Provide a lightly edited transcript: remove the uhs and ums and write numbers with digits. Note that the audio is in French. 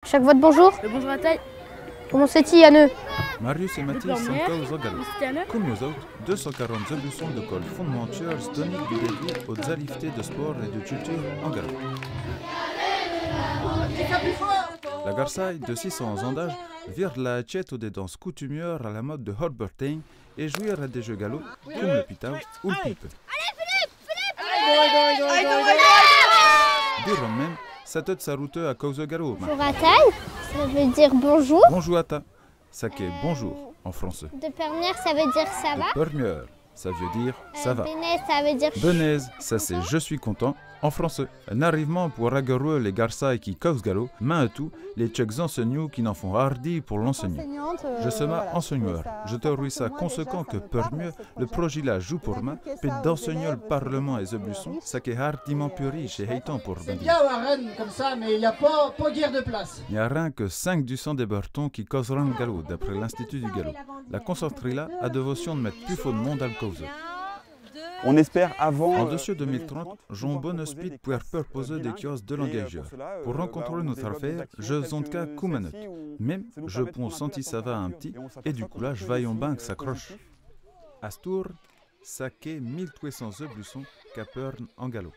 Chaque vote bonjour. Bonjour à taille. Comment c'est-il, Yann? Marius et Mathis sont causa galo. Comme nous autres, 240 leçons de colle fondamentales toniques du début aux activités de sport et de culture en galop. La garçaille de 600 ans d'âge vire la hachette des danses coutumières à la mode de Horberting et jouir à des jeux galops comme le pitao ou le pipe. Dire même, ça te saroute à cause de galop. Bonjour à taille, ça veut dire bonjour. Bonjour à ta. Ça qu'est bonjour en français. De permière, ça veut dire ça va. De permière, ça veut dire ça va. Bénez, ça veut dire Benaise, ça c'est je suis content en français. Un arrivement pour agarrer les garçailles qui causent galop, main à tout, les tchèques enseignants qui n'en font hardi pour l'enseigner. Je suis enseigneur. Je te rouille ça conséquent que pour mieux, le projet là joue pour moi, puis d'enseigner le Parlement et les buissons, ça qui est hardiment plus riche et haïtant pour C'est bien à Rennes comme ça, mais il n'y a pas guère de place. Il n'y a rien que 5 du sang des Bertons qui causeront le galop, d'après l'Institut du galop. La concentrée là a dévotion de mettre plus faux de monde à le causer. On espère avant... En dessus 2030, Jean Bonespit pourrait proposer des kiosques de langageurs. Pour rencontrer notre affaire, je zonte qu'à Koumanot. Même, je prends senti ça va un petit, et du coup là, je vais en banque s'accroche. Astour, ça qu'est 1300 œufs buissons qu'à peur en galop.